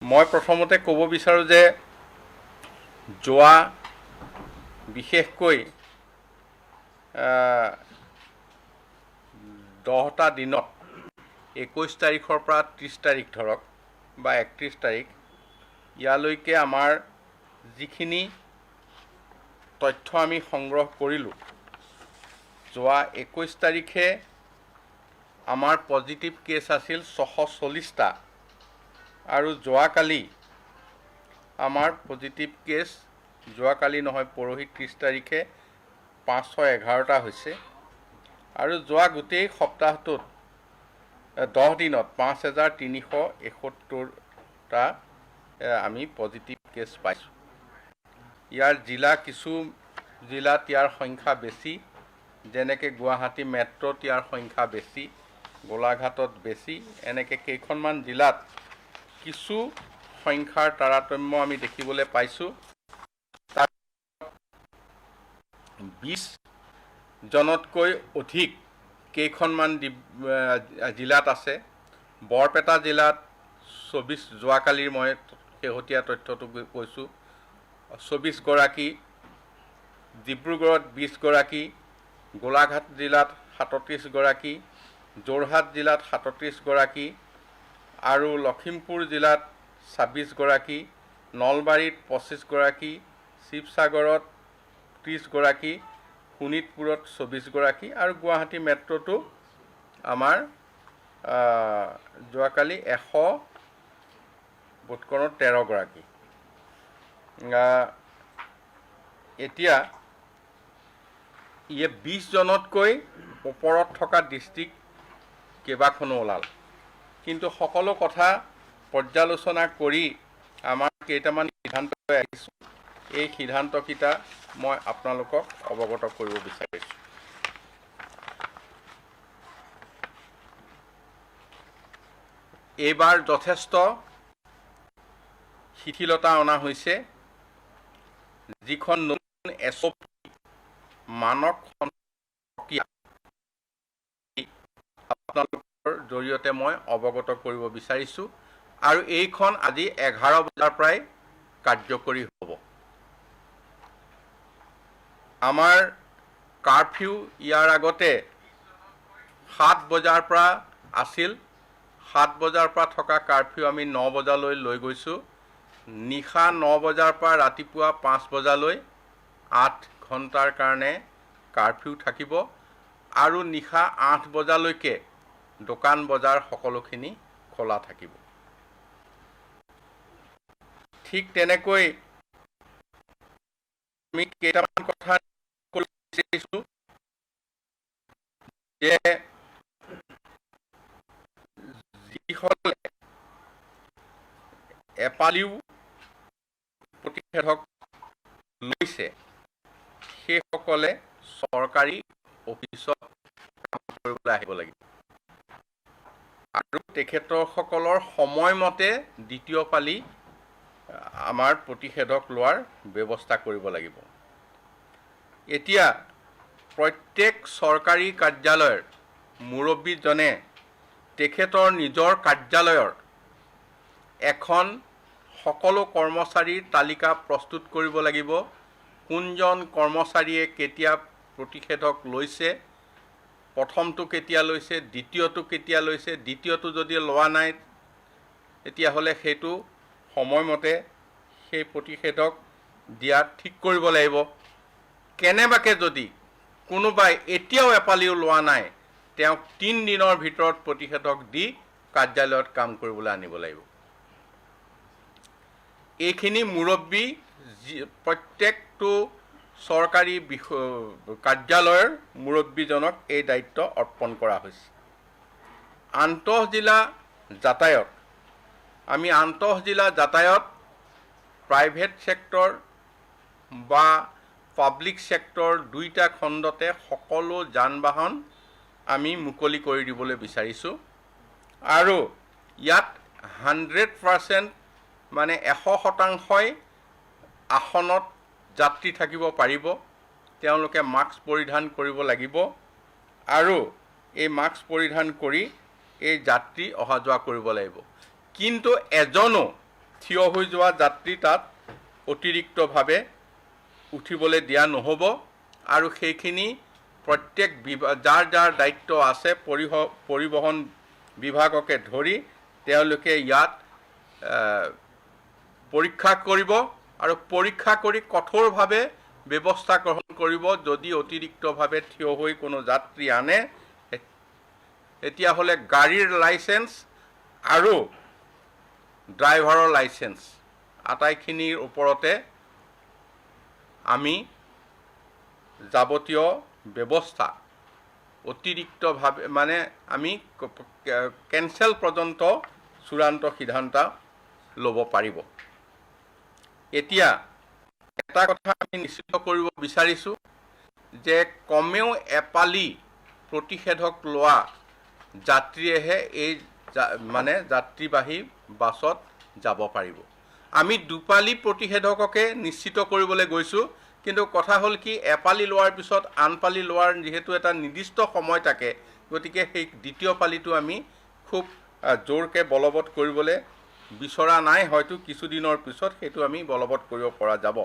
মই প্ৰথমতে ক'ব বিচাৰোঁ যে যোৱা বিশেষকৈ 10টা দিনত 21 তাৰিখৰ পৰা 30 তাৰিখ ধৰক বা 31 তাৰিখ ইয়ালৈকে আমাৰ যিখিনি তথ্য আমি সংগ্ৰহ কৰিলোঁ, যোৱা 21 তাৰিখে আমাৰ পজিটিভ কেছ আছিল 640টা আৰু যোৱাকালি আমাৰ পজিটিভ কেছ যোৱাকালি নহয় পৰহি 30 তাৰিখে 511টা হৈছে আৰু যোৱা গোটেই সপ্তাহটোত 10 দিনত 5371টা আমি পজিটিভ কেছ পাইছোঁ। ইয়াৰ জিলা কিছু জিলাত ইয়াৰ সংখ্যা বেছি, যেনেকৈ গুৱাহাটী মেট্ৰ'ত ইয়াৰ সংখ্যা বেছি, গোলাঘাটত বেছি, এনেকৈ কেইখনমান জিলাত কিছু সংখ্যাৰ তাৰতম্য আমি দেখিবলৈ পাইছোঁ। 20 জনতকৈ অধিক কেইখনমান জিলাত আছে। বৰপেটা জিলাত 24, যোৱাকালিৰ মই শেহতীয়া তথ্যটো কৈছোঁ, 24 গৰাকী, ডিব্ৰুগড়ত 20 গৰাকী, গোলাঘাট জিলাত 37 গৰাকী, যোৰহাট জিলাত 37 গৰাকী আৰু লখিমপুৰ জিলাত 26 গৰাকী, নলবাৰীত 25 গৰাকী, শিৱসাগৰত 30 গৰাকী, শোণিতপুৰত 24 গৰাকী আৰু গুৱাহাটী মেট্ৰ'টো আমাৰ যোৱাকালি 13 গৰাকী। এতিয়া 20 জনতকৈ ওপৰত থকা ডিষ্ট্ৰিক্ট কেইবাখনো ওলাল, কিন্তু সকলো কথা পৰ্যালোচনা কৰি আমাৰ কেইটামান সিদ্ধান্ত আহিছোঁ। এই সিদ্ধান্তকেইটা মই আপোনালোকক অৱগত কৰিব বিচাৰিছোঁ। এইবাৰ যথেষ্ট শিথিলতা অনা হৈছে। যিখন নতুন SOP মানক প্ৰক্ৰিয়া আপোনালোকৰ জৰিয়তে মই অৱগত কৰিব বিচাৰিছোঁ আৰু এইখন আজি 11 বজাৰ পৰাই কাৰ্যকৰী হ'ব। আমাৰ কাৰফিউ ইয়াৰ আগতে 7 বজাৰ পৰা আছিল। 7 বজাৰ পৰা থকা কাৰফিউ আমি 9 বজালৈ লৈ গৈছোঁ। নিশা 9 বজাৰ পৰা ৰাতিপুৱা 5 বজালৈ 8 ঘণ্টাৰ কাৰণে কাৰফিউ থাকিব আৰু নিশা 8 বজালৈকে দোকান বজাৰ সকলোখিনি খোলা থাকিব। ঠিক তেনেকৈ আমি কেইটামান কথা কৰিব বিচাৰিছোঁ যে যিসকলে এপালিও প্ৰতিষেধক লৈছে সেইসকলে চৰকাৰী অফিচত কাম কৰিবলৈ আহিব লাগিব আৰু তেখেতসকলৰ সময়মতে দ্বিতীয় পালি আমাৰ প্ৰতিষেধক লোৱাৰ ব্যৱস্থা কৰিব লাগিব। এতিয়া প্ৰত্যেক চৰকাৰী কাৰ্যালয়ৰ মুৰব্বীজনে তেখেতৰ নিজৰ কাৰ্যালয়ৰ এখন সকলো কৰ্মচাৰীৰ তালিকা প্ৰস্তুত কৰিব লাগিব। কোনজন কৰ্মচাৰীয়ে কেতিয়া প্ৰতিষেধক লৈছে, প্ৰথমটো কেতিয়া লৈছে, দ্বিতীয়টো কেতিয়া লৈছে, দ্বিতীয়টো যদি লোৱা নাই তেতিয়াহ'লে সেইটো সময়মতে সেই প্ৰতিষেধক দিয়া ঠিক কৰিব লাগিব। কেনেবাকৈ যদি কোনোবাই এতিয়াও এপালিও লোৱা নাই, তেওঁক 3 দিনৰ ভিতৰত প্ৰতিষেধক দি কাৰ্যালয়ত কাম কৰিবলৈ আনিব লাগিব। এইখিনি মুৰব্বী প্ৰত্যেকটো চৰকাৰী কাৰ্যালয়ৰ মুৰব্বীজনক এই দায়িত্ব অৰ্পণ কৰা হৈছে। আন্তঃজিলা যাতায়ত, আমি আন্তঃজিলা যাতায়ত প্ৰাইভেট ছেক্টৰ বা পাব্লিক ছেক্টৰ দুইটা খণ্ডতে সকলো যান বাহন আমি মুকলি কৰি দিবলৈ বিচাৰিছোঁ আৰু ইয়াত 100% মানে 100%ই আসনত যাত্ৰী থাকিব পাৰিব। তেওঁলোকে মাস্ক পৰিধান কৰিব লাগিব আৰু এই মাস্ক পৰিধান কৰি এই যাত্ৰী অহা যোৱা কৰিব লাগিব। কিন্তু এজনো থিয় হৈ যোৱা যাত্ৰী তাত অতিৰিক্তভাৱে উঠিবলৈ দিয়া নহ'ব আৰু সেইখিনি প্ৰত্যেক যাৰ যাৰ দায়িত্ব আছে পৰিবহণ বিভাগকে ধৰি তেওঁলোকে ইয়াত পৰীক্ষা কৰিব আৰু পৰীক্ষা কৰি কঠোৰভাৱে ব্যৱস্থা গ্ৰহণ কৰিব। যদি অতিৰিক্তভাৱে থিয় হৈ কোনো যাত্ৰী আনে তেতিয়াহ'লে গাড়ীৰ লাইচেন্স আৰু ড্ৰাইভাৰৰ লাইচেন্স আটাইখিনিৰ ওপৰতে আমি যাৱতীয় ব্যৱস্থা অতিৰিক্তভাৱে মানে আমি কেনচেল পৰ্যন্ত চূড়ান্ত সিদ্ধান্ত ল'ব পাৰিব। এতিয়া এটা কথা আমি নিশ্চিত কৰিব বিচাৰিছোঁ যে কমেও এপালি প্ৰতিষেধক লোৱা যাত্ৰীয়েহে এই মানে যাত্ৰীবাহী বাছত যাব পাৰিব। আমি দুপালি প্ৰতিষেধককে নিশ্চিত কৰিবলৈ গৈছোঁ, কিন্তু কথা হ'ল কি এপালি লোৱাৰ পিছত আন পালি লোৱাৰ যিহেতু এটা নিৰ্দিষ্ট সময় থাকে, গতিকে সেই দ্বিতীয় পালিটো আমি খুব জোৰকৈ বলবৎ কৰিবলৈ বিচৰা নাই। হয়তো কিছুদিনৰ পিছত সেইটো আমি বলবৎ কৰিব পৰা যাব।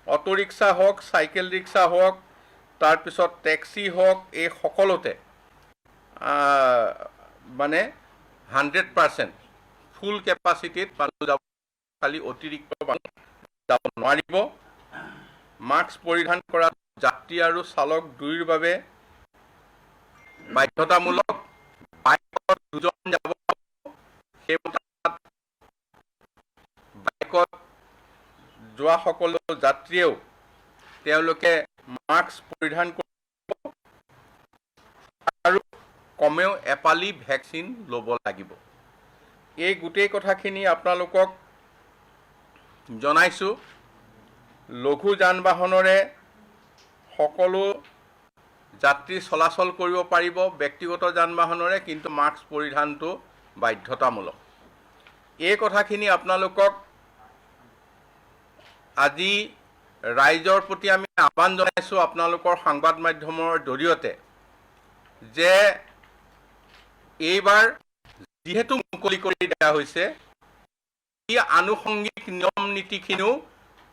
অটো ৰিক্সা হওক, চাইকেল ৰিক্সা হওক, তাৰপিছত টেক্সি হওক, এই সকলোতে মানে 100% ফুল কেপাচিটিত মানুহ যাব, খালি অতিৰিক্ত মানুহ যাব নোৱাৰিব। মাস্ক পৰিধান কৰা যাত্ৰী আৰু চালক দুয়োৰ বাবে বাধ্যতামূলক। বাইকত দুজন যাব, সেই বাইকত যোৱা সকলো যাত্ৰীয়েও তেওঁলোকে মাস্ক পৰিধান কৰিব আৰু কমেও এপালি ভেকচিন ল'ব লাগিব। এই গোটেই কথাখিনি আপোনালোকক জনাইছোঁ। লঘু যান বাহনেৰে সকলো যাত্ৰী চলাচল কৰিব পাৰিব, ব্যক্তিগত যান বাহনেৰে কিন্তু মাস্ক পৰিধানটো বাধ্যতামূলক। এই কথাখিনি আপোনালোকক আজি ৰাইজৰ প্ৰতি আমি আহ্বান জনাইছোঁ আপোনালোকৰ সংবাদ মাধ্যমৰ জৰিয়তে যে এইবাৰ যিহেতু মুকলি কৰি দিয়া হৈছে, এই আনুষংগিক নিয়ম নীতিখিনিও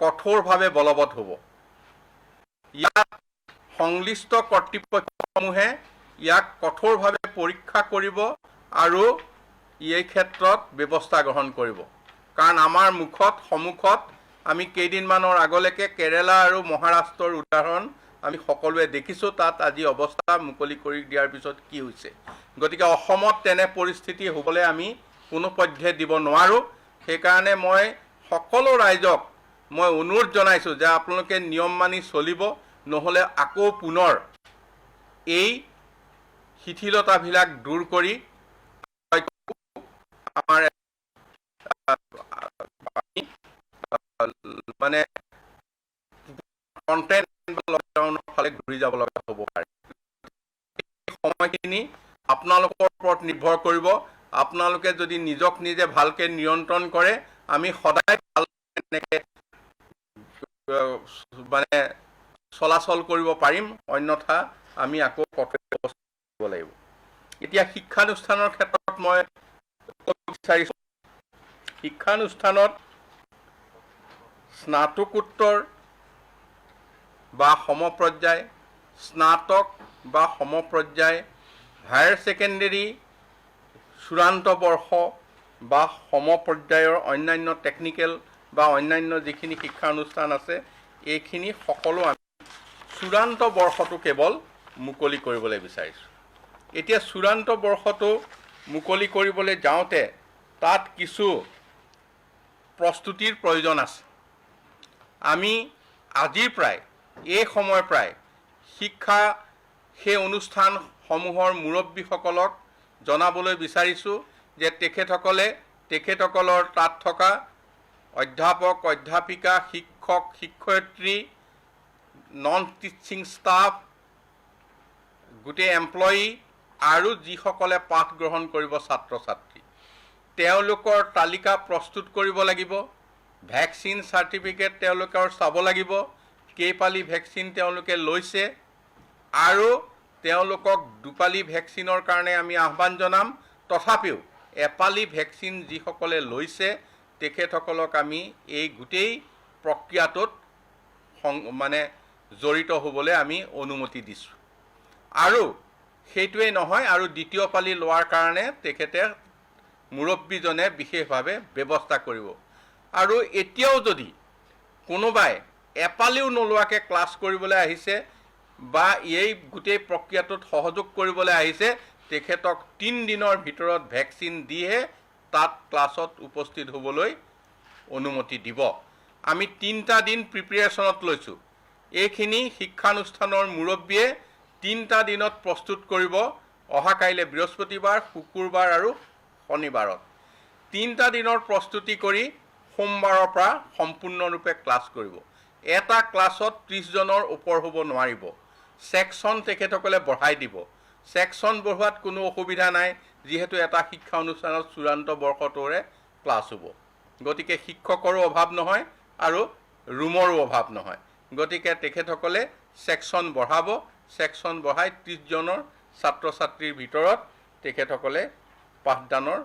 কঠোৰভাৱে বলবৎ হ'ব। ইয়াত সংশ্লিষ্ট কৰ্তৃপক্ষসমূহে ইয়াক কঠোৰভাৱে পৰীক্ষা কৰিব আৰু এই ক্ষেত্ৰত ব্যৱস্থা গ্ৰহণ কৰিব। কাৰণ আমাৰ সন্মুখত আমি কেইদিনমানৰ আগলৈকে কেৰেলা আৰু মহাৰাষ্ট্ৰৰ উদাহৰণ আমি সকলোৱে দেখিছোঁ। তাত আজি অৱস্থা মুকলি কৰি দিয়াৰ পিছত কি হৈছে। গতিকে অসমত তেনে পৰিস্থিতি হ'বলৈ আমি কোনোপধ্যে দিব নোৱাৰোঁ। সেইকাৰণে মই সকলো ৰাইজক মই অনুৰোধ জনাইছোঁ যে আপোনালোকে নিয়ম মানি চলিব, নহ'লে আকৌ পুনৰ এই শিথিলতাবিলাক দূৰ কৰি আমাৰ মানে কণ্টেইন লকডাউনৰ ফালে ঘূৰি যাব লগা হ'ব পাৰে। সময়খিনি আপোনালোকৰ ওপৰত নিৰ্ভৰ কৰিব। আপোনালোকে যদি নিজক নিজে ভালকৈ নিয়ন্ত্ৰণ কৰে, আমি সদায় ভালকৈ এনেকৈ মানে চলাচল কৰিব পাৰিম, অন্যথা আমি আকৌ কঠোৰ ব্যৱস্থা কৰিব লাগিব। এতিয়া শিক্ষানুষ্ঠানৰ ক্ষেত্ৰত মই ক'ব বিচাৰিছোঁ, শিক্ষানুষ্ঠানত স্নাতকোত্তৰ বা সমপৰ্যায়, স্নাতক বা সমপৰ্যায়, হায়াৰ ছেকেণ্ডেৰী চূড়ান্ত বৰ্ষ বা সমপৰ্যায়ৰ অন্যান্য টেকনিকেল বা অন্যান্য যিখিনি শিক্ষানুষ্ঠান আছে, এইখিনি সকলো আমি চূড়ান্ত বৰ্ষটো কেৱল মুকলি কৰিবলৈ বিচাৰিছোঁ। এতিয়া চূড়ান্ত বৰ্ষটো মুকলি কৰিবলৈ যাওঁতে তাত কিছু প্ৰস্তুতিৰ প্ৰয়োজন আছে। আমি আজিৰ পৰাই এই সময়ৰ পৰাই সেই অনুষ্ঠানসমূহৰ মুৰব্বীসকলক জনাবলৈ বিচাৰিছোঁ যে তেখেতসকলৰ তাত থকা অধ্যাপক, অধ্যাপিকা, শিক্ষক, শিক্ষয়িত্ৰী, নন টিচিং ষ্টাফ, গোটেই এমপ্লয়ী আৰু যিসকলে পাঠ গ্ৰহণ কৰিব ছাত্ৰ ছাত্ৰী, তেওঁলোকৰ তালিকা প্ৰস্তুত কৰিব লাগিব। ভেকচিন চাৰ্টিফিকেট তেওঁলোকৰ চাব লাগিব, কেইপালি ভেকচিন তেওঁলোকে লৈছে, আৰু তেওঁলোকক দুপালি ভেকচিনৰ কাৰণে আমি আহ্বান জনাম। তথাপিও এপালি ভেকচিন যিসকলে লৈছে তেখেতসকলক আমি এই গোটেই প্ৰক্ৰিয়াটোত মানে জড়িত হ'বলৈ আমি অনুমতি দিছোঁ। আৰু সেইটোৱেই নহয়, আৰু দ্বিতীয় পালি লোৱাৰ কাৰণে তেখেতে মুৰব্বীজনে বিশেষভাৱে ব্যৱস্থা কৰিব। আৰু এতিয়াও যদি কোনোবাই এপালিও নোলোৱাকৈ ক্লাছ কৰিবলৈ আহিছে বা এই গোটেই প্ৰক্ৰিয়াটোত সহযোগ কৰিবলৈ আহিছে, তেখেতক 3 দিনৰ ভিতৰত ভেকচিন দিহে তাত ক্লাছত উপস্থিত হ'বলৈ অনুমতি দিব। আমি 3টা দিন প্ৰিপেৰেশ্যনত লৈছোঁ। এইখিনি শিক্ষানুষ্ঠানৰ মুৰব্বীয়ে 3টা দিনত প্ৰস্তুত কৰিব, অহা কাইলৈ বৃহস্পতিবাৰ, শুকুৰবাৰ আৰু শনিবাৰত। 3টা দিনৰ প্ৰস্তুতি কৰি সোমবাৰৰ পৰা সম্পূৰ্ণৰূপে ক্লাছ কৰিব। এটা ক্লাছত 30 জনৰ ওপৰ হ'ব নোৱাৰিব। ছেকশ্যন তেখেতসকলে বঢ়াই দিব। ছেকশ্যন বঢ়োৱাত কোনো অসুবিধা নাই, যিহেতু এটা শিক্ষা অনুষ্ঠানত চূড়ান্ত বৰ্ষটোৰে ক্লাছ হ'ব। গতিকে শিক্ষকৰো অভাৱ নহয় আৰু ৰুমৰো অভাৱ নহয়। গতিকে তেখেতসকলে ছেকশ্যন বঢ়াব। ছেকশ্যন বঢ়াই 30 জনৰ ছাত্ৰ ছাত্ৰীৰ ভিতৰত তেখেতসকলে পাঠদানৰ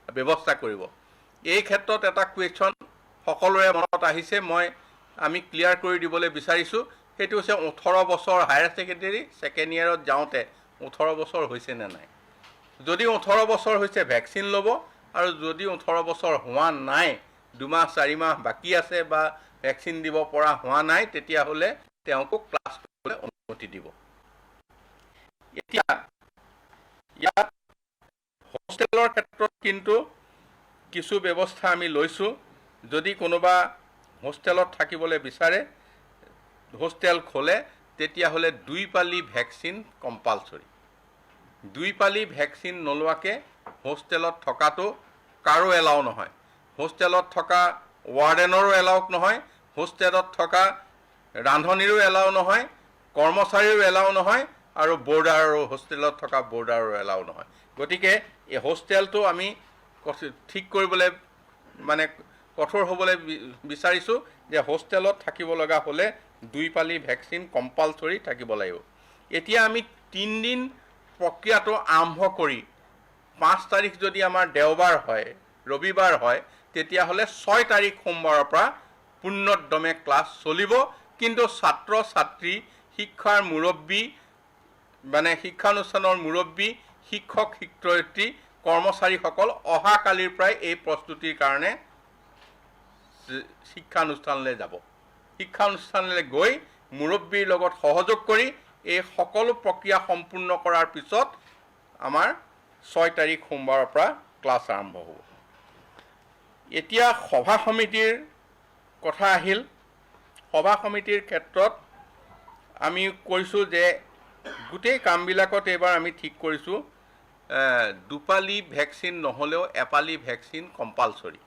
ব্যৱস্থা কৰিব। এই ক্ষেত্ৰত এটা কুৱেশ্যন সকলোৰে মনত আহিছে, আমি ক্লিয়াৰ কৰি দিবলৈ বিচাৰিছোঁ। সেইটো হৈছে 18 বছৰ হায়াৰ ছেকেণ্ডেৰী ছেকেণ্ড ইয়েৰত যাওঁতে 18 বছৰ হৈছে নে নাই। যদি 18 বছৰ হৈছে ভেকচিন ল'ব, আৰু যদি 18 বছৰ হোৱা নাই, 2 মাহ 4 মাহ বাকী আছে বা ভেকচিন দিব পৰা হোৱা নাই, তেতিয়াহ'লে তেওঁকো ক্লাছ কৰিবলৈ অনুমতি দিব। এতিয়া ইয়াত হোষ্টেলৰ ক্ষেত্ৰত কিন্তু কিছু ব্যৱস্থা আমি লৈছোঁ। যদি কোনোবা হোষ্টেলত থাকিবলৈ বিচাৰে, হোষ্টেল খোলে, তেতিয়াহ'লে 2 পালি ভেকচিন কম্পালচৰি। 2 পালি ভেকচিন নোলোৱাকৈ হোষ্টেলত থকাটো কাৰো এলাও নহয়। হোষ্টেলত থকা ৱাৰ্ডেনৰো এলাউ নহয়, হোষ্টেলত থকা ৰান্ধনীৰো এলাউ নহয়, কৰ্মচাৰীৰো এলাউ নহয়, আৰু বৰ্ডাৰো হোষ্টেলত থকা বৰ্ডাৰো এলাউ নহয়। গতিকে এই হোষ্টেলটো আমি ঠিক কৰিবলৈ কঠোৰ হ'বলৈ বিচাৰিছোঁ যে হোষ্টেলত থাকিব লগা হ'লে 2 পালি ভেকচিন কম্পালচৰি থাকিব লাগিব। এতিয়া আমি 3 দিন প্ৰক্ৰিয়াটো আৰম্ভ কৰি 5 তাৰিখ যদি আমাৰ দেওবাৰ হয়, ৰবিবাৰ হয়, তেতিয়াহ'লে 6 তাৰিখ সোমবাৰৰ পৰা পূৰ্ণোদ্যমে ক্লাছ চলিব। কিন্তু ছাত্ৰ ছাত্ৰী, শিক্ষাৰ মুৰব্বী শিক্ষানুষ্ঠানৰ মুৰব্বী, শিক্ষক শিক্ষয়িত্ৰী, কৰ্মচাৰীসকল অহা কালিৰ পৰাই এই প্ৰস্তুতিৰ কাৰণে শিক্ষানুষ্ঠানলৈ যাব। শিক্ষানুষ্ঠানলৈ গৈ মুৰব্বীৰ লগত সহযোগ কৰি এই সকলো প্ৰক্ৰিয়া সম্পূৰ্ণ কৰাৰ পিছত আমাৰ 6 তাৰিখ সোমবাৰৰ পৰা ক্লাছ আৰম্ভ হ'ব। এতিয়া সভা সমিতিৰ কথা আহিল। সভা সমিতিৰ ক্ষেত্ৰত আমি কৈছোঁ যে গোটেই কামবিলাকত এইবাৰ আমি ঠিক কৰিছোঁ 2 পালি ভেকচিন নহ'লেও এপালি ভেকচিন কম্পালচৰি।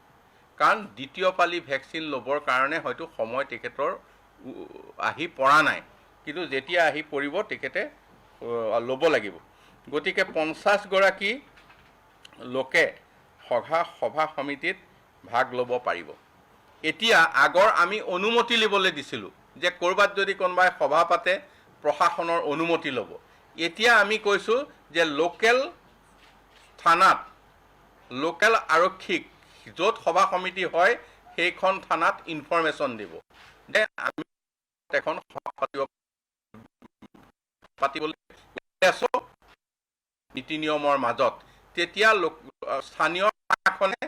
কাৰণ দ্বিতীয় পালি ভেকচিন ল'বৰ কাৰণে হয়তো সময় তেখেতৰ আহি পৰা নাই, কিন্তু যেতিয়া আহি পৰিব তেখেতে ল'ব লাগিব। গতিকে 50 গৰাকী লোকে সভা সমিতিত ভাগ ল'ব পাৰিব। এতিয়া আগৰ আমি অনুমতি ল'বলৈ দিছিলোঁ যে ক'ৰবাত যদি কোনোবাই সভা পাতে প্ৰশাসনৰ অনুমতি ল'ব। এতিয়া আমি কৈছোঁ যে লোকেল থানাত, লোকেল আৰক্ষীক য'ত সভা সমিতি হয় সেইখন থানাত ইনফৰমেশ্যন দিব যে আমি এখন সভা পাতিবলৈ আছোঁ নীতি নিয়মৰ মাজত। তেতিয়া স্থানীয় থানাখনে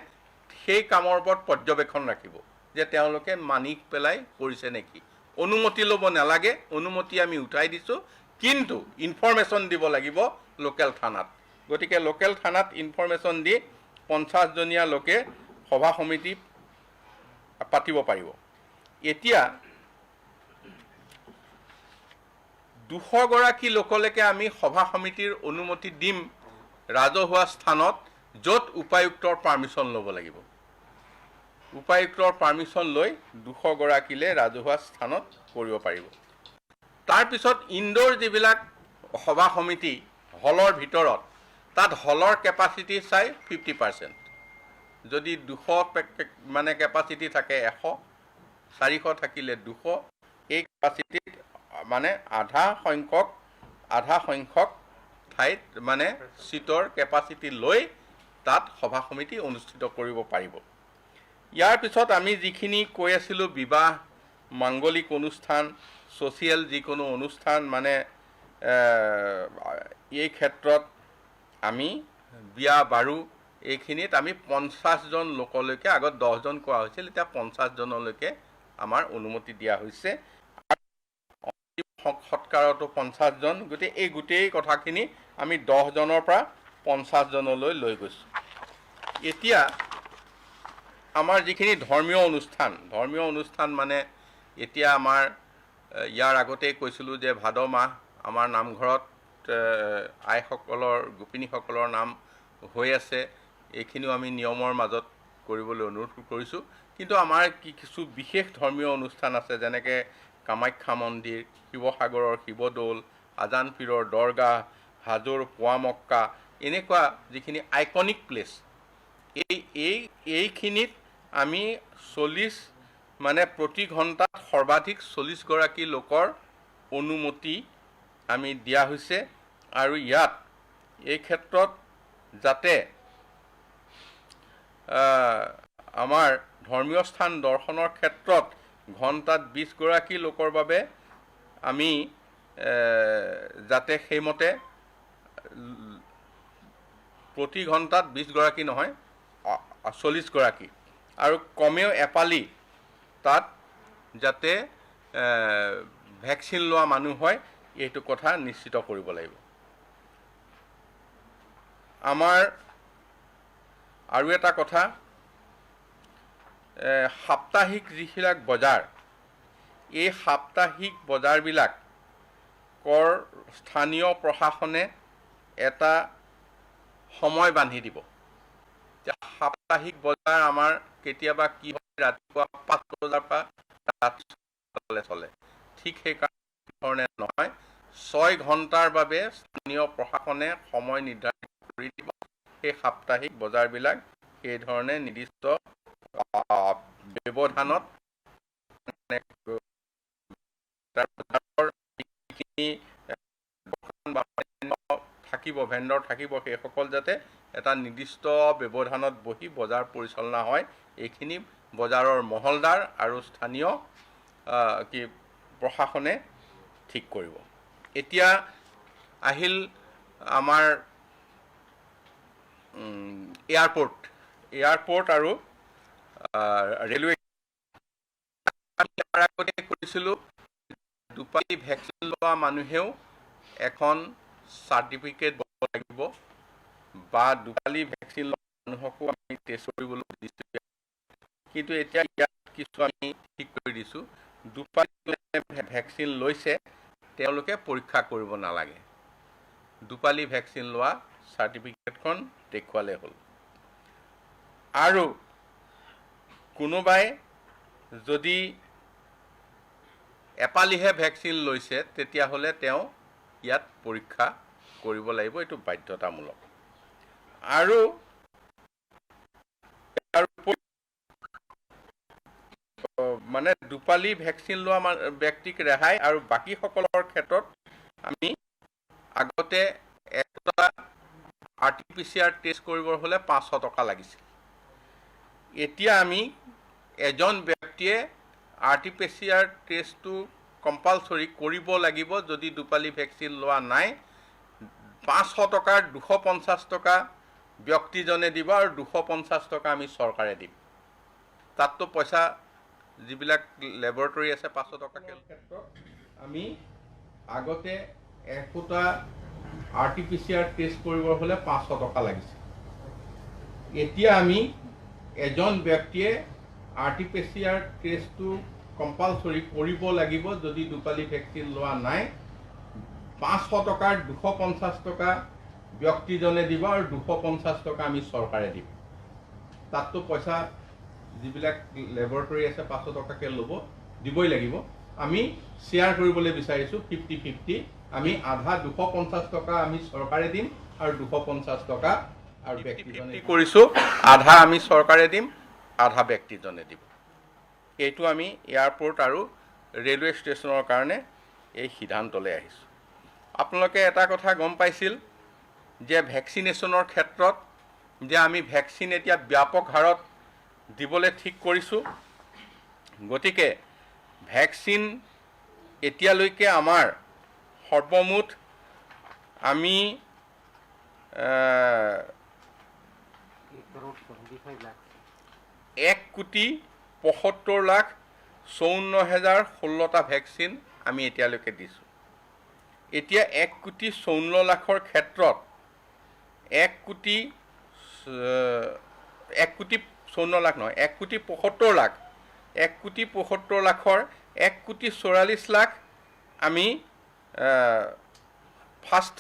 সেই কামৰ ওপৰত পৰ্যবেক্ষণ ৰাখিব যে তেওঁলোকে মানি পেলাই কৰিছে নেকি। অনুমতি ল'ব নালাগে, অনুমতি আমি উঠাই দিছোঁ, কিন্তু ইনফৰমেশ্যন দিব লাগিব লোকেল থানাত। গতিকে লোকেল থানাত ইনফৰমেশ্যন দি 50 জনীয়া লোকে সভা সমিতি পাতিব পাৰিব। এতিয়া 200 গৰাকী লোকলৈকে আমি সভা সমিতিৰ অনুমতি দিম ৰাজহুৱা স্থানত, য'ত উপায়ুক্তৰ পাৰ্মিশ্যন ল'ব লাগিব। উপায়ুক্তৰ পাৰ্মিশ্যন লৈ 200 গৰাকীলৈ ৰাজহুৱা স্থানত কৰিব পাৰিব। তাৰপিছত ইনডোৰ যিবিলাক সভা সমিতি হলৰ ভিতৰত, তাত হলৰ কেপাচিটি চাই 50%। যদি 200 কেপাচিটি থাকে 100, 400 থাকিলে 200, এই কেপাচিটিত আধা সংখ্যক ঠাইত চিটৰ কেপাচিটি লৈ তাত সভা সমিতি অনুষ্ঠিত কৰিব পাৰিব। ইয়াৰ পিছত আমি যিখিনি কৈ আছিলোঁ বিবাহ মাংগলিক অনুষ্ঠান ছ'চিয়েল যিকোনো অনুষ্ঠান মানে এই ক্ষেত্ৰত আমি বিয়া বাৰু এইখিনিত আমি 50জন লোকলৈকে আগত 10জন কোৱা হৈছিল এতিয়া 50জনলৈকে আমাৰ অনুমতি দিয়া হৈছে সৎকাৰতো 50জন গতিকে এই গোটেই কথাখিনি আমি 10জনৰ পৰা 50জনলৈ লৈ গৈছোঁ এতিয়া আমাৰ যিখিনি ধৰ্মীয় অনুষ্ঠান মানে এতিয়া আমাৰ ইয়াৰ আগতেই কৈছিলোঁ যে ভাদ মাহ আমাৰ নামঘৰত আইসকলৰ গোপিনীসকলৰ নাম হৈ আছে এইখিনিও আমি নিয়মৰ মাজত কৰিবলৈ অনুৰোধ কৰিছোঁ কিন্তু আমাৰ কিছু বিশেষ ধৰ্মীয় অনুষ্ঠান আছে যেনেকৈ কামাখ্যা মন্দিৰ শিৱসাগৰৰ শিৱদৌল আজান পীৰৰ দৰগাহ হাজোৰ পোৱামক্কা এনেকুৱা যিখিনি আইকনিক প্লেচ এইখিনিত আমি 40 মানে প্ৰতি ঘণ্টাত সৰ্বাধিক 40গৰাকী লোকৰ অনুমতি আমি দিয়া হৈছে আৰু ইয়াত এই ক্ষেত্ৰত যাতে আমাৰ ধৰ্মীয় স্থান দৰ্শনৰ ক্ষেত্ৰত ঘণ্টাত 20গৰাকী লোকৰ বাবে আমি যাতে সেইমতে প্ৰতি ঘণ্টাত 20গৰাকী নহয় 40গৰাকী আৰু কমেও এপালি তাত যাতে ভেকচিন লোৱা মানুহ হয় এইটো কথা নিশ্চিত কৰিব লাগিব আমাৰ আৰু এটা কথা সাপ্তাহিক যিবিলাক বজাৰ এই সাপ্তাহিক বজাৰবিলাকৰ স্থানীয় প্ৰশাসনে এটা সময় বান্ধি দিব সাপ্তাহিক বজাৰ আমাৰ কেতিয়াবা কি হয় ৰাতিপুৱা 5 বজাৰ পৰা ৰাতি চলে ঠিক সেইকাৰণে নহয় 6 ঘণ্টাৰ বাবে স্থানীয় প্ৰশাসনে সময় নিৰ্ধাৰণ কৰি দিব সেই সাপ্তাহিক বজাৰবিলাক এই ধৰণে নিৰ্দিষ্ট ব্যৱধানত থাকিব ভেণ্ডৰ থাকিব সেইসকল যাতে এটা নিৰ্দিষ্ট ব্যৱধানত বহি বজাৰ পৰিচালনা হয় এইখিনি বজাৰৰ মহলদাৰ আৰু স্থানীয় প্ৰশাসনে ঠিক কৰিব এতিয়া আহিল আমাৰ এয়াৰপোৰ্ট আৰু ৰেলৱে আগতে কৰিছিলোঁ দুপালি ভেকচিন লোৱা মানুহেও এখন চাৰ্টিফিকেট দিব লাগিব বা দুপালি ভেকচিন লোৱা মানুহকো আমি টেষ্ট কৰিবলৈ দিছোঁ কিন্তু এতিয়া ইয়াত কিছু আমি ঠিক কৰি দিছোঁ দুপালি ভেকচিন লৈছে তেওঁলোকে পৰীক্ষা কৰিব নালাগে দুপালি ভেকচিন লোৱা চাৰ্টিফিকেটখন দেখুৱালে হ'ল আৰু কোনোবাই যদি এপালিহে ভেকচিন লৈছে তেতিয়াহ'লে তেওঁ ইয়াত পৰীক্ষা কৰিব লাগিব এইটো বাধ্যতামূলক আৰু মানে দুপালি ভেকচিন লোৱা ব্যক্তিক ৰেহাই আৰু বাকীসকলৰ ক্ষেত্ৰত আমি আগতে এটা RT-PCR টেষ্ট কৰিবৰ হ'লে 500 টকা লাগিছিল এতিয়া আমি এজন ব্যক্তিয়ে RT-PCR টেষ্টটো কম্পালসৰি কৰিব লাগিব যদি দুপালি ভেকচিন লোৱা নাই 500 টকাৰ 250 টকা ব্যক্তিজনে দিব আৰু 250 টকা আমি চৰকাৰে দিম তাততো পইচা যিবিলাক লেবৰেটৰী আছে 500 টকাকৈ ক্ষেত্ৰত আমি আগতে এফুটা RT-PCR টেষ্ট কৰিবৰ হ'লে 500 টকা লাগিছিল এতিয়া আমি এজন ব্যক্তিয়ে RT-PCR টেষ্টটো কম্পালসৰি কৰিব লাগিব যদি দুপালি ভেকচিন লোৱা নাই 500 টকাৰ 250 টকা ব্যক্তিজনে দিব আৰু 250 টকা আমি চৰকাৰে দিম তাততো পইচা যিবিলাক লেবৰেটৰী আছে 500 টকাকৈ ল'ব দিবই লাগিব আমি শ্বেয়াৰ কৰিবলৈ বিচাৰিছোঁ 50-50 আমি আধা 250 টকা আমি চৰকাৰে দিম আৰু 250 টকা আৰু ব্যক্তিজনে কৰিছোঁ আধা আমি চৰকাৰে দিম আধা ব্যক্তিজনে দিব এইটো আমি এয়াৰপোৰ্ট আৰু ৰেলৱে ষ্টেচনৰ কাৰণে এই সিদ্ধান্তলৈ আহিছোঁ আপোনালোকে এটা কথা গম পাইছিল যে ভেকচিনেশ্যনৰ ক্ষেত্ৰত যে আমি ভেকচিন এতিয়া ব্যাপক হাৰত দিবলৈ ঠিক কৰিছোঁ। গতিকে ভেকচিন এতিয়ালৈকে আমাৰ সৰ্বমুঠ আমি 1,75,54,16,016টা ভেকচিন আমি এতিয়ালৈকে দিছোঁ। এতিয়া 1,54,00,000ৰ ক্ষেত্ৰত 1,54,00,000 নহয়, 1,75,00,000 1,75,00,000ৰ 1,44,00,000 আমি ফাৰ্ষ্ট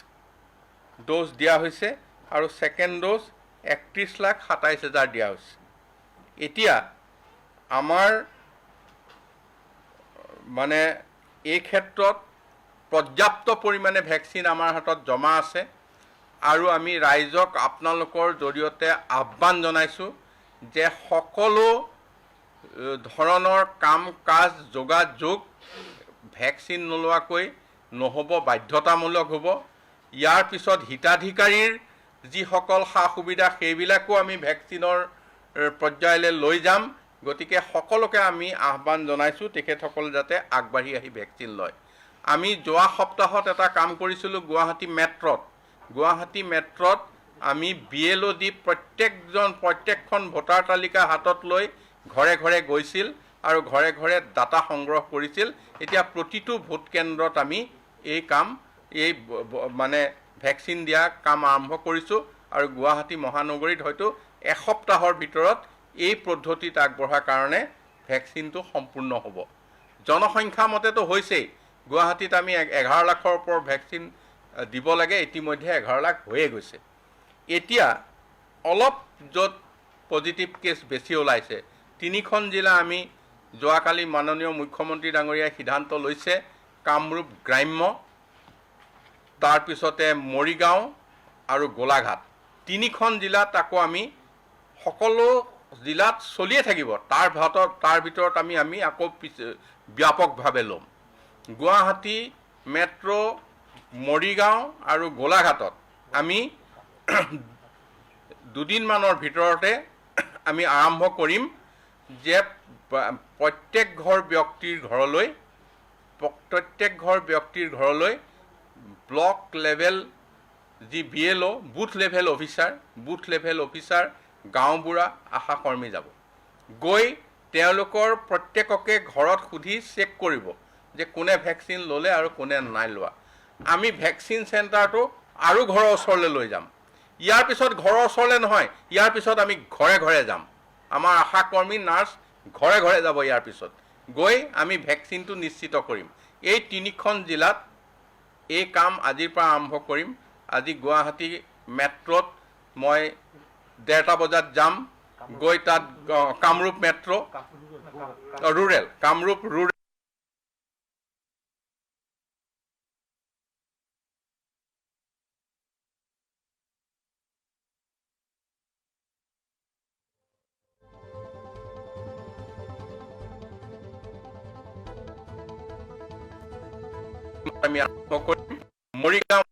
ড'জ দিয়া হৈছে আৰু ছেকেণ্ড ড'জ 31,27,000 দিয়া হৈছে। এতিয়া আমাৰ মানে এই ক্ষেত্ৰত পৰ্যাপ্ত পৰিমাণে ভেকচিন আমাৰ হাতত জমা আছে আৰু আমি ৰাইজক আপোনালোকৰ জৰিয়তে আহ্বান জনাইছোঁ যে সকলো ধৰণৰ কাম কাজ যোগাযোগ ভেকচিন নোলোৱাকৈ নহ'ব, বাধ্যতামূলক হ'ব। ইয়াৰ পিছত হিতাধিকাৰীৰ যিসকল সা সুবিধা সেইবিলাকো আমি ভেকচিনৰ পৰ্যায়লৈ লৈ যাম। গতিকে সকলোকে আমি আহ্বান জনাইছোঁ তেখেতসকল যাতে আগবাঢ়ি আহি ভেকচিন লয়। আমি যোৱা সপ্তাহত এটা কাম কৰিছিলোঁ গুৱাহাটী মেট্ৰত আমি BLO দি প্ৰত্যেকখন ভোটাৰ তালিকা হাতত লৈ ঘৰে ঘৰে গৈছিল আৰু ঘৰে ঘৰে ডাটা সংগ্ৰহ কৰিছিল। এতিয়া প্ৰতিটো ভোট কেন্দ্ৰত আমি এই মানে ভেকচিন দিয়া কাম আৰম্ভ কৰিছোঁ আৰু গুৱাহাটী মহানগৰীত হয়তো এসপ্তাহৰ ভিতৰত এই পদ্ধতিত আগবঢ়াৰ কাৰণে ভেকচিনটো সম্পূৰ্ণ হ'ব। জনসংখ্যা মতেতো হৈছেই, গুৱাহাটীত আমি 11 লাখৰ ওপৰত ভেকচিন দিব লাগে, ইতিমধ্যে 11 লাখ হৈয়ে গৈছে। এতিয়া অলপ য'ত পজিটিভ কেছ বেছি ওলাইছে, 3খন জিলা আমি যোৱাকালি মাননীয় মুখ্যমন্ত্ৰী ডাঙৰীয়াই সিদ্ধান্ত লৈছে, কামৰূপ গ্ৰাম্য, তাৰপিছতে মৰিগাঁও আৰু গোলাঘাট, 3খন জিলাত আকৌ আমি সকলো জিলাত চলিয়ে থাকিব। তাৰ ভিতৰত আমি আকৌ ব্যাপকভাৱে ল'ম। গুৱাহাটী মেট্ৰ', মৰিগাঁও আৰু গোলাঘাটত আমি দুদিনমানৰ ভিতৰতে আমি আৰম্ভ কৰিম যে প্ৰত্যেক ঘৰ ব্যক্তিৰ ঘৰলৈ ব্লক লেভেল যি BLO বুথ লেভেল অফিচাৰ গাঁওবুঢ়া আশা কৰ্মী যাব, গৈ তেওঁলোকৰ প্ৰত্যেককে ঘৰত সুধি চেক কৰিব যে কোনে ভেকচিন ল'লে আৰু কোনে নাই লোৱা। আমি ভেকচিন চেণ্টাৰটো আৰু ঘৰৰ ওচৰলৈ লৈ যাম। ইয়াৰ পিছত ঘৰৰ ওচৰলৈ নহয়, ইয়াৰ পিছত আমি ঘৰে ঘৰে যাম। আমাৰ আশা কৰ্মী নাৰ্ছ ঘৰে ঘৰে যাব। ইয়াৰ পিছত গৈ আমি ভেকচিনটো নিশ্চিত কৰিম। এই 3খন জিলাত এই কাম আজিৰ পৰা আৰম্ভ কৰিম। আজি গুৱাহাটী মেট্ৰত মই 1:30 বজাত যাম, গৈ তাত কামৰূপ মেট্ৰ' কামৰূপ ৰুৰেল আমি আৰম্ভ কৰিম। মৰিগাঁও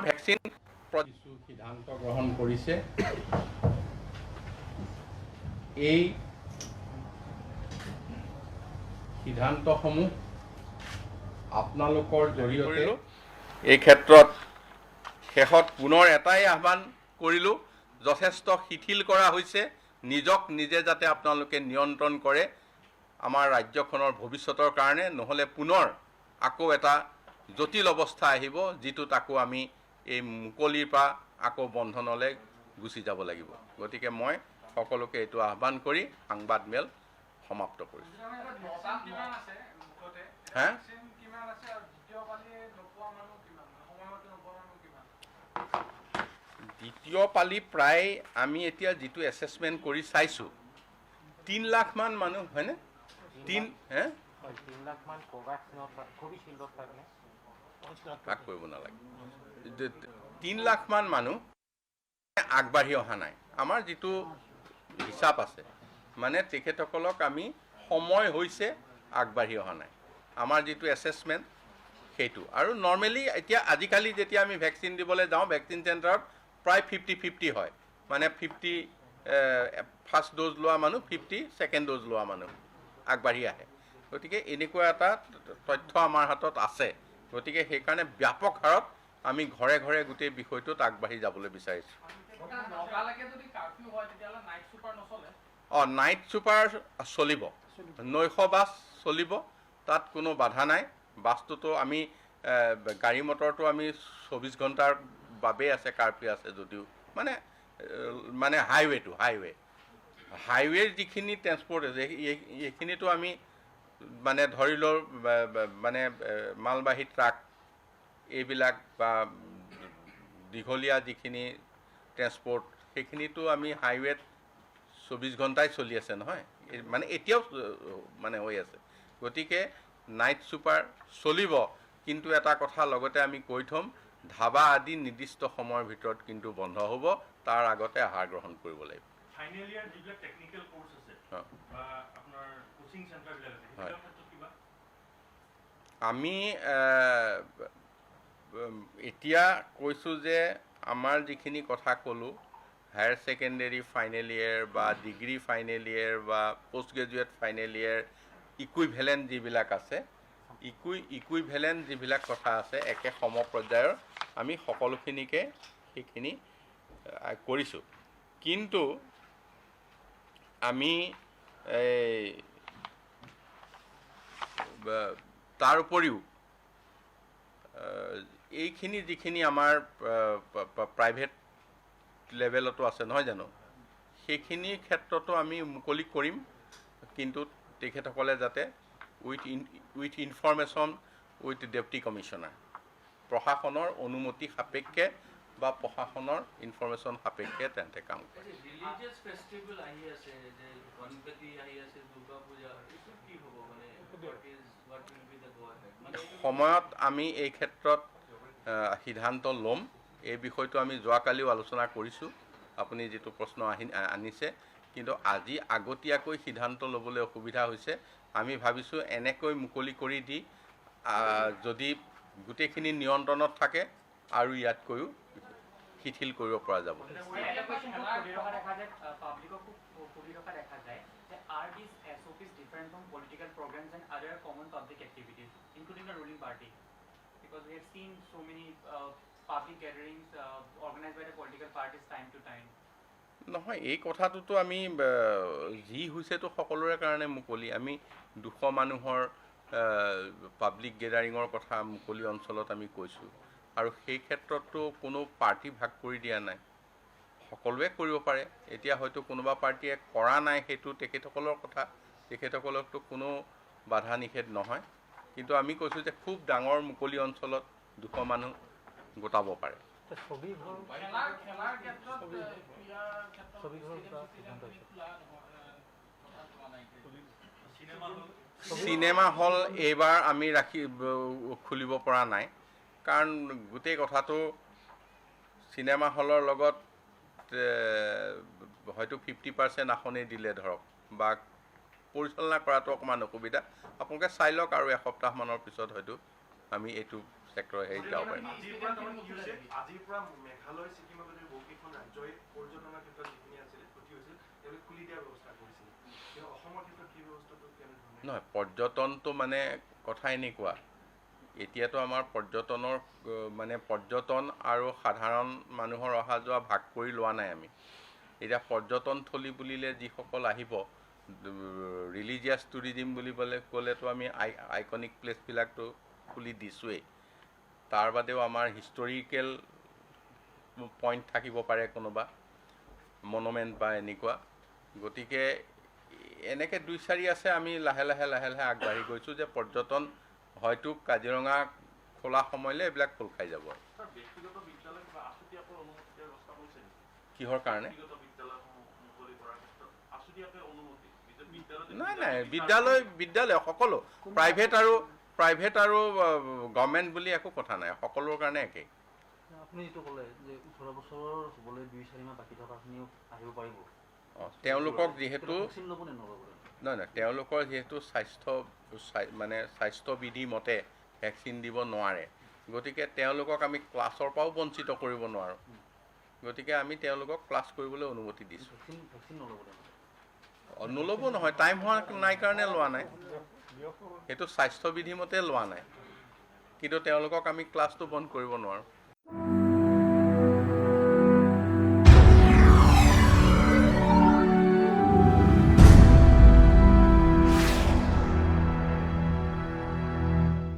ভেকচিন কিছু সিদ্ধান্ত গ্ৰহণ কৰিছে। এই সিদ্ধান্তসমূহ আপোনালোকৰ জৰিয়তে এই ক্ষেত্ৰত শেষত পুনৰ এটাই আহ্বান কৰিলোঁ, যথেষ্ট শিথিল কৰা হৈছে। নিজক নিজে যাতে আপোনালোকে নিয়ন্ত্ৰণ কৰে আমাৰ ৰাজ্যখনৰ ভৱিষ্যতৰ কাৰণে, নহ'লে পুনৰ আকৌ এটা জটিল অৱস্থা আহিব, যিটোত আকৌ আমি এই মুকলিৰ পৰা আকৌ বন্ধনলৈ গুচি যাব লাগিব। গতিকে মই সকলোকে এইটো আহ্বান কৰি সংবাদমেল সমাপ্ত কৰিছোঁ। দ্বিতীয় পালি প্ৰায় আমি এতিয়া যিটো এছেছমেণ্ট কৰি চাইছোঁ 3 লাখ মান মানুহ হয়নে 3 লাখ মান কোভ্যাক্সিনত কোভিশিল্ডত থাকে ভাগ কৰিব নালাগে 3 লাখ মান মানুহ আগবাঢ়ি অহা নাই আমাৰ যিটো হিচাপ আছে মানে তেখেতসকলক আমি সময় হৈছে আগবাঢ়ি অহা নাই আমাৰ যিটো এছেছমেণ্ট সেইটো আৰু নৰ্মেলি এতিয়া আজিকালি যেতিয়া আমি ভেকচিন দিবলৈ যাওঁ ভেকচিন চেণ্টাৰত প্ৰায় 50-50 হয় মানে 50 ফাৰ্ষ্ট ড'জ লোৱা মানুহ 50 ছেকেণ্ড ড'জ লোৱা মানুহ আগবাঢ়ি আহে গতিকে এনেকুৱা এটা তথ্য আমাৰ হাতত আছে গতিকে সেইকাৰণে ব্যাপক হাৰত আমি ঘৰে ঘৰে গোটেই বিষয়টোত আগবাঢ়ি যাবলৈ বিচাৰিছোঁ নাইট ছুপাৰ চলিব নৈশ বাছ চলিব তাত কোনো বাধা নাই বাছটোতো আমি গাড়ী মটৰটো আমি 24 ঘণ্টাৰ বাবেই আছে কাৰ্ফিউ আছে যদিও মানে হাইৱেৰ যিখিনি ট্ৰেন্সপৰ্ট আছে এইখিনিতো আমি মানে ধৰি লওঁ মানে মালবাহী ট্ৰাক এইবিলাক বা দীঘলীয়া যিখিনি ট্ৰেন্সপৰ্ট সেইখিনিতো আমি হাইৱেত 24 ঘণ্টাই চলি আছে নহয় মানে এতিয়াও মানে হৈ আছে গতিকে নাইট ছুপাৰ চলিব কিন্তু এটা কথা লগতে আমি কৈ থ'ম ধাবা আদি নিৰ্দিষ্ট সময়ৰ ভিতৰত কিন্তু বন্ধ হ'ব তাৰ আগতে আহাৰ গ্ৰহণ কৰিব লাগিব ফাইনেল ইয়াৰ যিবিলাক টেকনিক্যাল কোৰ্স আছে বা আপোনাৰ কোচিং সেন্টাৰ বিলাক আছে সেইটোৰ ক্ষেত্ৰত কিবা আমি এতিয়া কৈছোঁ যে আমাৰ যিখিনি কথা ক'লোঁ হায়াৰ ছেকেণ্ডেৰী ফাইনেল ইয়েৰ বা ডিগ্ৰী ফাইনেল ইয়েৰ বা post graduate final year equivalent যিবিলাক আছে ইকুইভেলেণ্ট যিবিলাক কথা আছে একে সমপৰ্যায়ৰ আমি সকলোখিনিকে সেইখিনি কৰিছোঁ কিন্তু আমি তাৰ উপৰিও এইখিনি যিখিনি আমাৰ প্ৰাইভেট লেভেলতো আছে নহয় জানো সেইখিনিৰ ক্ষেত্ৰতো আমি মুকলি কৰিম কিন্তু তেখেতসকলে যাতে with information with deputy commissioner প্ৰশাসনৰ অনুমতি সাপেক্ষে বা প্ৰশাসনৰ ইনফৰমেশ্যন সাপেক্ষে তেন্তে কাম কৰে ৰিলিজিয়াছ ফেষ্টিভেল আহি আছে যে গণপতি আহি আছে দুৰ্গা পূজা এইটো কি হ'ব মানে what will be the go ahead মানে সময়ত আমি এই ক্ষেত্ৰত সিদ্ধান্ত ল'ম এই বিষয়টো আমি যোৱাকালিও আলোচনা কৰিছোঁ আপুনি যিটো প্ৰশ্ন আনিছে কিন্তু আজি আগতীয়াকৈ সিদ্ধান্ত ল'বলৈ অসুবিধা হৈছে আমি ভাবিছোঁ এনেকৈ মুকলি কৰি দি যদি গোটেইখিনি নিয়ন্ত্ৰণত থাকে আৰু ইয়াতকৈও শিথিল কৰিব পৰা যাব Are these SOPs different from political programs and other common public activities, including the ruling party? Because we have seen so many public gatherings organized by the political parties time to time. নহয় এই কথাটোতো আমি যি হৈছেতো সকলোৰে কাৰণে মুকলি আমি 200 মানুহৰ পাব্লিক গেডাৰিঙৰ কথা মুকলি অঞ্চলত আমি কৈছোঁ আৰু সেই ক্ষেত্ৰততো কোনো পাৰ্টি ভাগ কৰি দিয়া নাই সকলোৱে কৰিব পাৰে এতিয়া হয়তো কোনোবা পাৰ্টিয়ে কৰা নাই সেইটো তেখেতসকলৰ কথা তেখেতসকলকতো কোনো বাধা নিষেধ নহয় কিন্তু আমি কৈছোঁ যে খুব ডাঙৰ মুকলি অঞ্চলত 200 মানুহ গোটাব পাৰে চিনেমা হল এইবাৰ আমি খুলিব পৰা নাই কাৰণ গোটেই কথাটো চিনেমা হলৰ লগত হয়তো 50% আসনেই দিলে ধৰক বা পৰিচালনা কৰাটো অকণমান অসুবিধা আপোনালোকে চাই লওক আৰু এসপ্তাহমানৰ পিছত হয়তো আমি এইটো সেক্টৰ হেৰি যাব পাৰিম আজিৰ পৰা মেঘালয় ছিকিমৰ দৰে বহুকেইখন ৰাজ্যই পৰ্যটনৰ ক্ষেত্ৰত যিখিনি আছিল ক্ষতি হৈছিল তেওঁলোকে খুলি দিয়াৰ ব্যৱস্থা কৰিছিল কিন্তু অসমৰ ক্ষেত্ৰত কি ব্যৱস্থাটো কেনেধৰণে নহয় পৰ্যটনটো মানে কথা এনেকুৱা এতিয়াতো আমাৰ পৰ্যটনৰ মানে পৰ্যটন আৰু সাধাৰণ মানুহৰ অহা যোৱা ভাগ কৰি লোৱা নাই আমি এতিয়া পৰ্যটনথলী বুলিলে যিসকল আহিব ৰিলিজিয়াছ টুৰিজিম বুলিবলৈ ক'লেতো আমি আইকনিক প্লেচবিলাকতো খুলি দিছোঁৱেই তাৰ বাদেও আমাৰ হিষ্টৰিকেল পইণ্ট থাকিব পাৰে কোনোবা মনুমেণ্ট বা এনেকুৱা গতিকে এনেকৈ 2-4 আছে আমি লাহে লাহে আগবাঢ়ি গৈছোঁ যে পৰ্যটন হয়তো কাজিৰঙা খোলা সময়লৈ এইবিলাক খোল খাই যাব ব্যক্তিগত বিদ্যালয় কিবা আছুতীয়াকৈ অনুমতি ব্যৱস্থা কৰিছে কিহৰ কাৰণে ব্যক্তিগত বিদ্যালয়সমূহ মুকলি কৰাৰ ক্ষেত্ৰত আছুতীয়াকৈ অনুমতি বিদ্যালয়তে নাই বিদ্যালয় সকলো প্ৰাইভেট আৰু গভৰ্ণমেণ্ট বুলি একো কথা নাই সকলোৰ কাৰণে একেই আপুনি যিটো ক'লে যে 18 বছৰ হ'বলৈ 2-4 মাহ বাকী থকাখিনিও আহিব পাৰিব তেওঁলোকক যিহেতু ভেকচিন ল'ব নে নল'ব নহয় তেওঁলোকৰ যিহেতু স্বাস্থ্যবিধি মতে ভেকচিন দিব নোৱাৰে গতিকে তেওঁলোকক আমি ক্লাছৰ পৰাও বঞ্চিত কৰিব নোৱাৰোঁ গতিকে আমি তেওঁলোকক ক্লাছ কৰিবলৈ অনুমতি দিছোঁ ভেকচিন নল'ব নল'ব নহয় টাইম হোৱা নাই কাৰণে লোৱা নাই সেইটো স্বাস্থ্যবিধি মতে লোৱা নাই কিন্তু তেওঁলোকক আমি ক্লাছটো বন্ধ কৰিব নোৱাৰোঁ